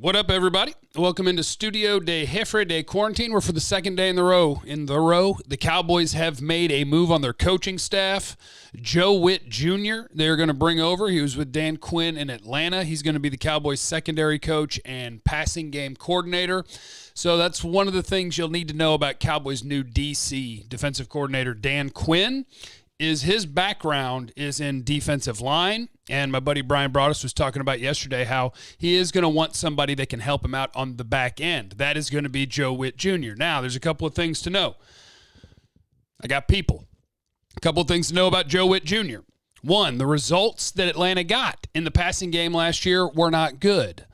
What up, everybody? Welcome into Studio de Jefe de Quarantine. We're for the second day in the row. The Cowboys have made a move on their coaching staff. Joe Whitt Jr. they're going to bring over. He was with Dan Quinn in Atlanta. He's going to be the Cowboys' secondary coach and passing game coordinator. So that's one of the things you'll need to know about Cowboys' new DC defensive coordinator, Dan Quinn. His background is in defensive line, and my buddy Brian Broaddus was talking about yesterday how he is going to want somebody that can help him out on the back end. That is going to be Joe Whitt Jr. Now, there's a couple of things to know. I got people. A couple of things to know about Joe Whitt Jr. One, the results that Atlanta got in the passing game last year were not good.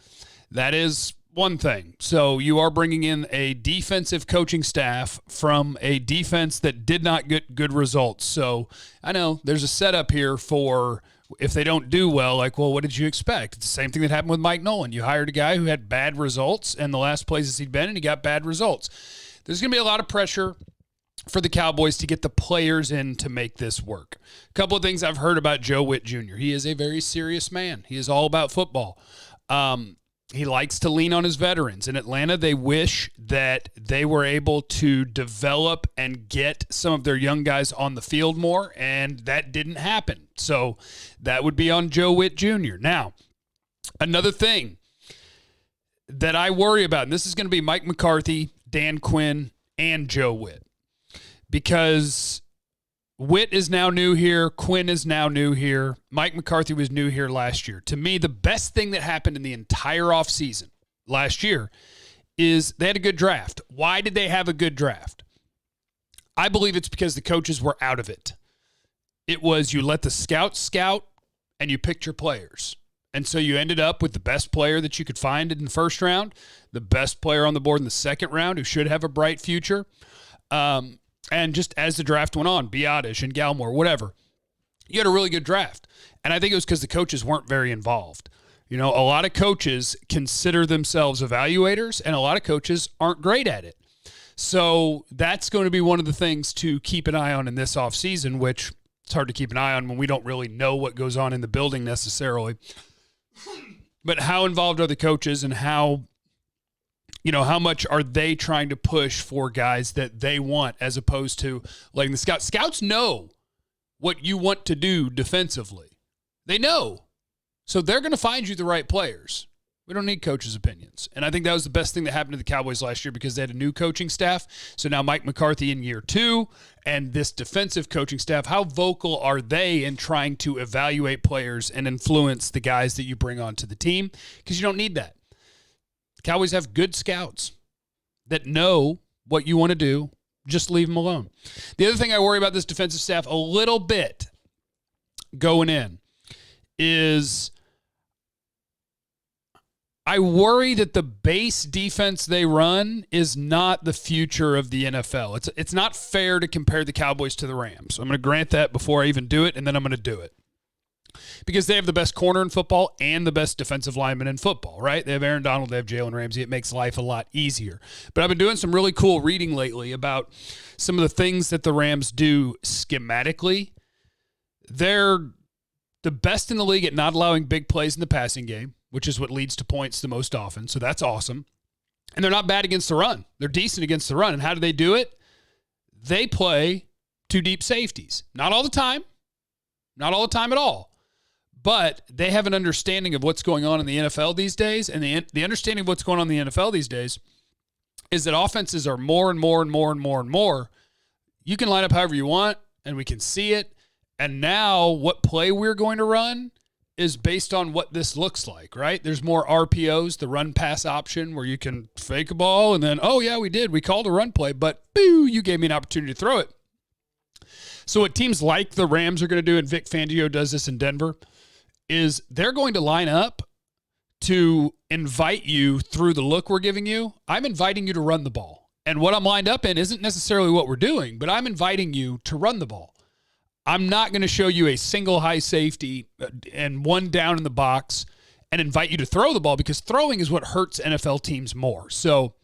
That is one thing. So you are bringing in a defensive coaching staff from a defense that did not get good results. So I know there's a setup here for if they don't do well, like, well, what did you expect? It's the same thing that happened with Mike Nolan. You hired a guy who had bad results in the last places he'd been, and he got bad results. There's going to be a lot of pressure for the Cowboys to get the players in to make this work. A couple of things I've heard about Joe Whitt Jr. He is a very serious man. He is all about football. He likes to lean on his veterans. In Atlanta, they wish that they were able to develop and get some of their young guys on the field more, and that didn't happen. So that would be on Joe Whitt Jr. Now, another thing that I worry about, and this is going to be Mike McCarthy, Dan Quinn, and Joe Whitt, because Whitt is now new here. Quinn is now new here. Mike McCarthy was new here last year. To me, the best thing that happened in the entire offseason last year is they had a good draft. Why did they have a good draft? I believe it's because the coaches were out of it. It was you let the scouts scout and you picked your players. And so you ended up with the best player that you could find in the first round, the best player on the board in the second round who should have a bright future. And just as the draft went on, Biotish and Galmore, whatever, you had a really good draft. And I think it was because the coaches weren't very involved. You know, a lot of coaches consider themselves evaluators, and a lot of coaches aren't great at it. So that's going to be one of the things to keep an eye on in this offseason, which it's hard to keep an eye on when we don't really know what goes on in the building necessarily. But how involved are the coaches, and how much are they trying to push for guys that they want as opposed to letting the scouts? Scouts know what you want to do defensively. They know. So they're going to find you the right players. We don't need coaches' opinions. And I think that was the best thing that happened to the Cowboys last year because they had a new coaching staff. So now Mike McCarthy in year 2 and this defensive coaching staff, how vocal are they in trying to evaluate players and influence the guys that you bring onto the team? Because you don't need that. The Cowboys have good scouts that know what you want to do. Just leave them alone. The other thing I worry about this defensive staff a little bit going in is I worry that the base defense they run is not the future of the NFL. It's not fair to compare the Cowboys to the Rams. I'm going to grant that before I even do it, and then I'm going to do it. Because they have the best corner in football and the best defensive lineman in football, right? They have Aaron Donald, they have Jalen Ramsey. It makes life a lot easier. But I've been doing some really cool reading lately about some of the things that the Rams do schematically. They're the best in the league at not allowing big plays in the passing game, which is what leads to points the most often. So that's awesome. And they're not bad against the run. They're decent against the run. And how do they do it? They play two deep safeties. Not all the time. Not all the time at all. But they have an understanding of what's going on in the NFL these days, and the understanding of what's going on in the NFL these days is that offenses are more and more and more and more and more. You can line up however you want, and we can see it. And now what play we're going to run is based on what this looks like, right? There's more RPOs, the run-pass option, where you can fake a ball and then, oh, yeah, we did. We called a run play, but, boo, you gave me an opportunity to throw it. So what teams like the Rams are going to do, and Vic Fangio does this in Denver, is they're going to line up to invite you through the look we're giving you. I'm inviting you to run the ball. And what I'm lined up in isn't necessarily what we're doing, but I'm inviting you to run the ball. I'm not going to show you a single high safety and one down in the box and invite you to throw the ball, because throwing is what hurts NFL teams more. So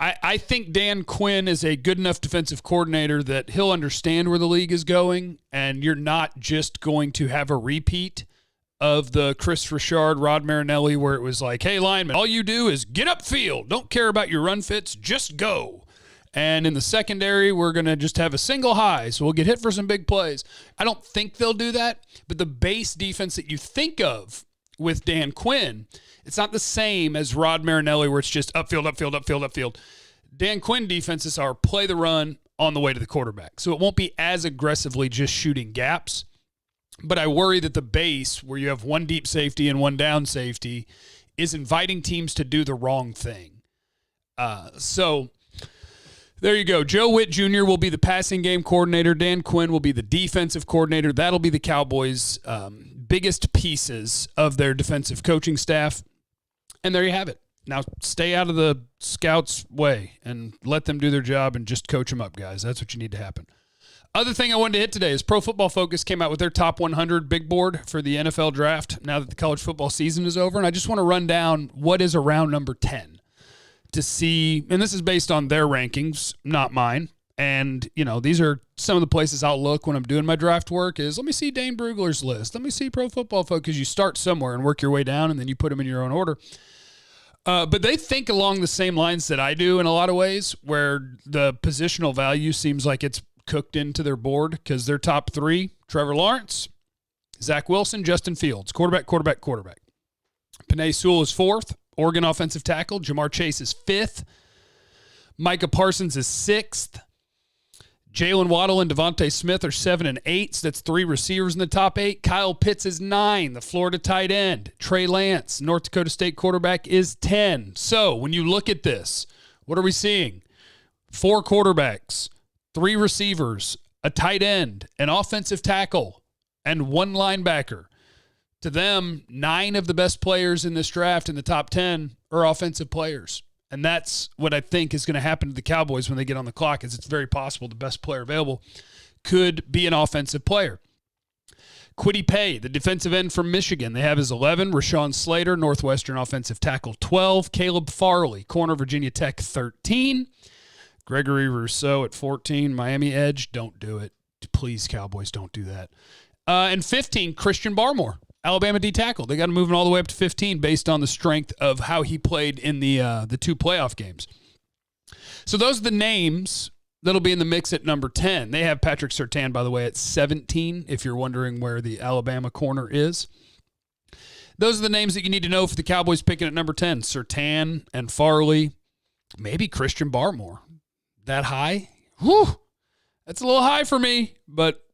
I think Dan Quinn is a good enough defensive coordinator that he'll understand where the league is going, and you're not just going to have a repeat of the Chris Richard, Rod Marinelli, where it was like, hey, lineman, all you do is get upfield. Don't care about your run fits. Just go. And in the secondary, we're going to just have a single high, so we'll get hit for some big plays. I don't think they'll do that, but the base defense that you think of with Dan Quinn, it's not the same as Rod Marinelli where it's just upfield, upfield, upfield, upfield. Dan Quinn defenses are play the run on the way to the quarterback. So it won't be as aggressively just shooting gaps. But I worry that the base, where you have one deep safety and one down safety, is inviting teams to do the wrong thing. So there you go. Joe Whitt Jr. will be the passing game coordinator. Dan Quinn will be the defensive coordinator. That'll be the Cowboys' biggest pieces of their defensive coaching staff. And there you have it. Now stay out of the scouts' way and let them do their job and just coach them up, guys. That's what you need to happen. Other thing I wanted to hit today is Pro Football Focus came out with their top 100 big board for the NFL draft now that the college football season is over. And I just want to run down what is around number 10 to see, and this is based on their rankings, not mine. And, you know, these are some of the places I'll look when I'm doing my draft work is let me see Dane Brugler's list. Let me see Pro Football Focus. You start somewhere and work your way down, and then you put them in your own order. But they think along the same lines that I do in a lot of ways, where the positional value seems like it's cooked into their board because their top three, Trevor Lawrence, Zach Wilson, Justin Fields, quarterback. Penei Sewell is fourth, Oregon offensive tackle. Jamar Chase is fifth. Micah Parsons is sixth. Jalen Waddle and Devontae Smith are 7 and 8. So that's three receivers in the top 8. Kyle Pitts is 9, the Florida tight end. Trey Lance, North Dakota State quarterback, is 10. So when you look at this, what are we seeing? 4 quarterbacks, 3 receivers, a tight end, an offensive tackle, and 1 linebacker. To them, 9 of the best players in this draft in the top 10 are offensive players. And that's what I think is going to happen to the Cowboys when they get on the clock, is it's very possible the best player available could be an offensive player. Kwity Paye, the defensive end from Michigan, they have as 11. Rashawn Slater, Northwestern offensive tackle, 12. Caleb Farley, corner, Virginia Tech, 13. Gregory Rousseau at 14. Miami Edge, don't do it. Please, Cowboys, don't do that. And 15, Christian Barmore, Alabama D tackle. They got him moving all the way up to 15 based on the strength of how he played in the 2 playoff games. So those are the names that'll be in the mix at number 10. They have Patrick Surtain, by the way, at 17, if you're wondering where the Alabama corner is. Those are the names that you need to know for the Cowboys picking at number 10. Surtain and Farley, maybe Christian Barmore. That high? Whew, that's a little high for me, but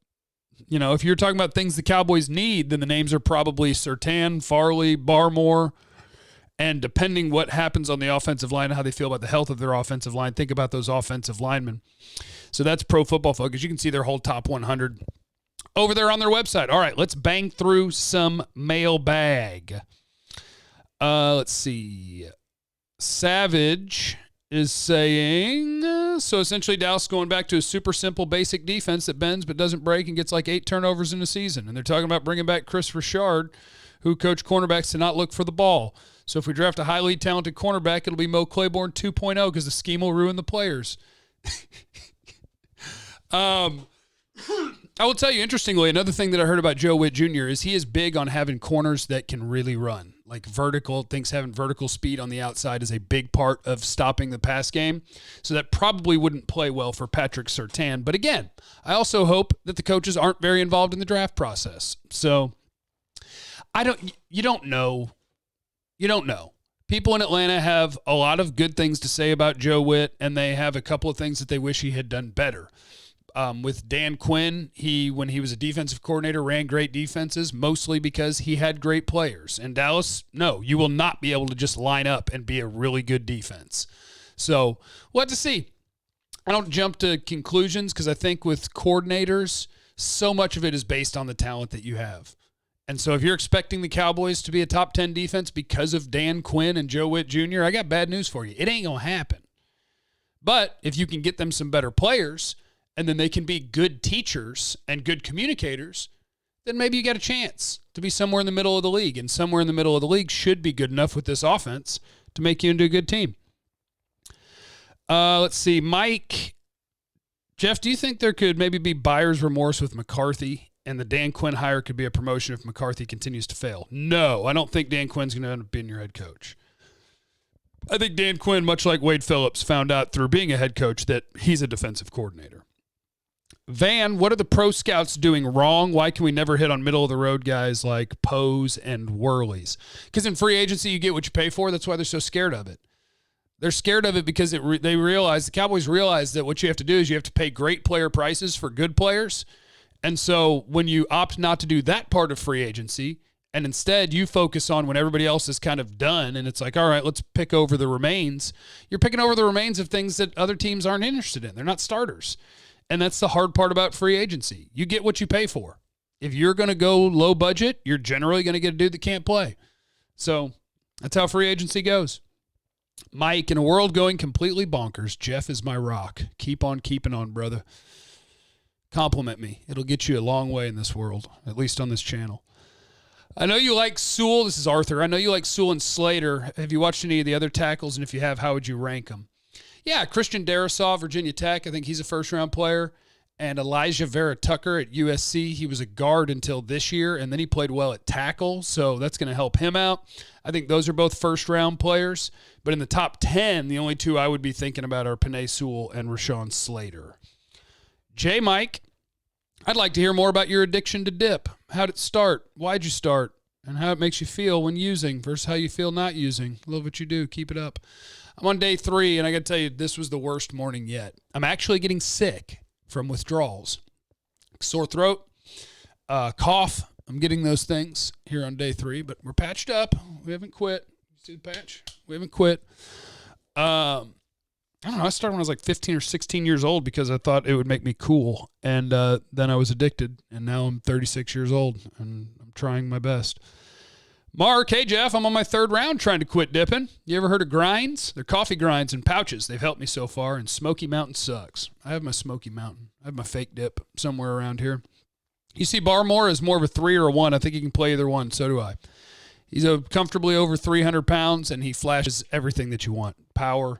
you know, if you're talking about things the Cowboys need, then the names are probably Surtain, Farley, Barmore, and depending what happens on the offensive line and how they feel about the health of their offensive line, think about those offensive linemen. So that's Pro Football Focus. You can see their whole top 100 over there on their website. All right, let's bang through some mailbag. Let's see. Savage is saying, so essentially Dallas going back to a super simple basic defense that bends but doesn't break and gets like 8 turnovers in a season. And they're talking about bringing back Chris Richard, who coached cornerbacks to not look for the ball. So if we draft a highly talented cornerback, it'll be Mo Claiborne 2.0 because the scheme will ruin the players. I will tell you, interestingly, another thing that I heard about Joe Whitt Jr. is he is big on having corners that can really run. Like vertical, thinks having vertical speed on the outside is a big part of stopping the pass game. So that probably wouldn't play well for Patrick Surtain. But again, I also hope that the coaches aren't very involved in the draft process. So you don't know. You don't know. People in Atlanta have a lot of good things to say about Joe Whitt, and they have a couple of things that they wish he had done better. With Dan Quinn, when he was a defensive coordinator, ran great defenses, mostly because he had great players. And Dallas, no, you will not be able to just line up and be a really good defense. So we'll have to see. I don't jump to conclusions because I think with coordinators, so much of it is based on the talent that you have. And so if you're expecting the Cowboys to be a top 10 defense because of Dan Quinn and Joe Whitt Jr., I got bad news for you. It ain't going to happen. But if you can get them some better players, and then they can be good teachers and good communicators, then maybe you got a chance to be somewhere in the middle of the league. And somewhere in the middle of the league should be good enough with this offense to make you into a good team. Let's see. Mike, Jeff, do you think there could maybe be buyer's remorse with McCarthy and the Dan Quinn hire could be a promotion if McCarthy continues to fail. No, I don't think Dan Quinn's going to end up being your head coach. I think Dan Quinn, much like Wade Phillips, found out through being a head coach that he's a defensive coordinator. Van, what are the pro scouts doing wrong? Why can we never hit on middle-of-the-road guys like Pose and Worleys? Because in free agency, you get what you pay for. That's why they're so scared of it. They're scared of it because the Cowboys realize that what you have to do is you have to pay great player prices for good players. And so when you opt not to do that part of free agency, and instead you focus on when everybody else is kind of done, and it's like, all right, let's pick over the remains. You're picking over the remains of things that other teams aren't interested in. They're not starters. And that's the hard part about free agency. You get what you pay for. If you're going to go low budget, you're generally going to get a dude that can't play. So that's how free agency goes. Mike, in a world going completely bonkers, Jeff is my rock. Keep on keeping on, brother. Compliment me. It'll get you a long way in this world, at least on this channel. I know you like Sewell. This is Arthur. I know you like Sewell and Slater. Have you watched any of the other tackles? And if you have, how would you rank them? Yeah, Christian Darrisaw, Virginia Tech. I think he's a first-round player. And Elijah Vera Tucker at USC. He was a guard until this year, and then he played well at tackle, so that's going to help him out. I think those are both first-round players. But in the top 10, the only two I would be thinking about are Penei Sewell and Rashawn Slater. J. Mike, I'd like to hear more about your addiction to dip. How'd it start? Why'd you start? And how it makes you feel when using versus how you feel not using. Love what you do. Keep it up. I'm on day 3, and I got to tell you, this was the worst morning yet. I'm actually getting sick from withdrawals. Sore throat, cough. I'm getting those things here on day 3, but we're patched up. We haven't quit. See the patch? We haven't quit. I don't know. I started when I was like 15 or 16 years old because I thought it would make me cool, and then I was addicted, and now I'm 36 years old, and I'm trying my best. Mark, hey, Jeff, I'm on my 3rd round trying to quit dipping. You ever heard of grinds? They're coffee grinds and pouches. They've helped me so far, and Smoky Mountain sucks. I have my Smoky Mountain. I have my fake dip somewhere around here. You see Barmore as more of a 3 or a 1. I think he can play either one. So do I. He's comfortably over 300 pounds, and he flashes everything that you want. Power,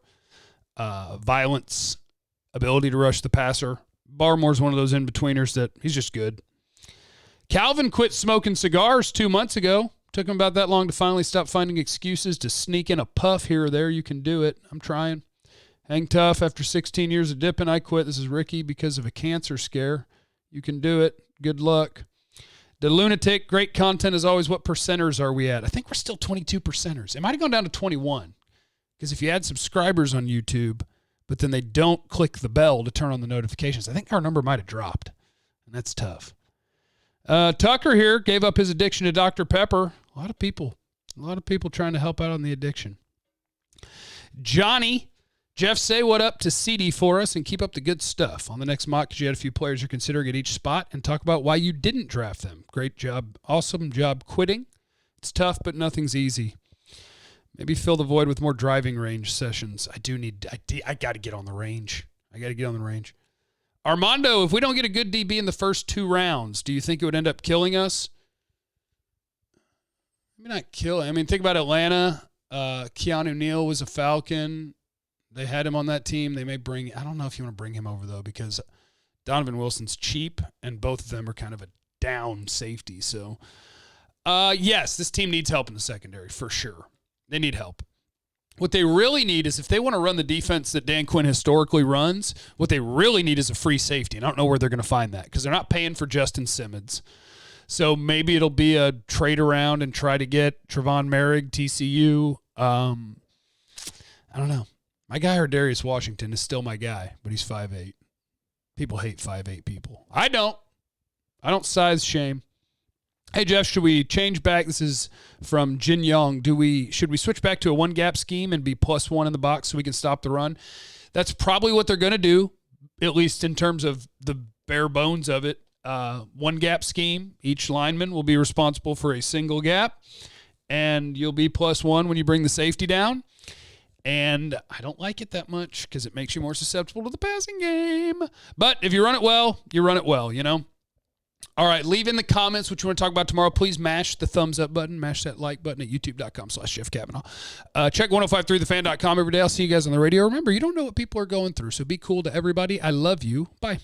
violence, ability to rush the passer. Barmore's one of those in-betweeners that he's just good. Calvin quit smoking cigars 2 months ago. Took him about that long to finally stop finding excuses to sneak in a puff here or there. You can do it. I'm trying. Hang tough. After 16 years of dipping, I quit. This is Ricky because of a cancer scare. You can do it. Good luck. The Lunatic, great content as always. What percenters are we at? I think we're still 22 percenters. It might have gone down to 21 because if you add subscribers on YouTube, but then they don't click the bell to turn on the notifications, I think our number might have dropped, and that's tough. Tucker here gave up his addiction to Dr. Pepper. A lot of people trying to help out on the addiction. Johnny, Jeff, say what up to CD for us and keep up the good stuff. On the next mock, because you had a few players you're considering at each spot, and talk about why you didn't draft them. Great job. Awesome job quitting. It's tough, but nothing's easy. Maybe fill the void with more driving range sessions. I got to get on the range. Armando, if we don't get a good DB in the first 2 rounds, do you think it would end up killing us? Maybe not killing. I mean, think about Atlanta. Keanu Neal was a Falcon. They had him on that team. They may bring – I don't know if you want to bring him over, though, because Donovan Wilson's cheap, and both of them are kind of a down safety. So, yes, this team needs help in the secondary for sure. They need help. What they really need is if they want to run the defense that Dan Quinn historically runs, what they really need is a free safety. And I don't know where they're going to find that because they're not paying for Justin Simmons. So maybe it'll be a trade around and try to get Trevon Merrick, TCU. I don't know. My guy, Darius Washington, is still my guy, but he's 5'8". People hate 5'8" people. I don't size shame. Hey, Jeff, should we change back? This is from Jin Young. Should we switch back to a one-gap scheme and be +1 in the box so we can stop the run? That's probably what they're going to do, at least in terms of the bare bones of it. One-gap scheme. Each lineman will be responsible for a single gap, and you'll be +1 when you bring the safety down. And I don't like it that much because it makes you more susceptible to the passing game. But if you run it well, you know. All right, leave in the comments what you want to talk about tomorrow. Please mash the thumbs up button. Mash that like button at youtube.com/Jeff Kavanaugh. Check 1053thefan.com every day. I'll see you guys on the radio. Remember, you don't know what people are going through, so be cool to everybody. I love you. Bye.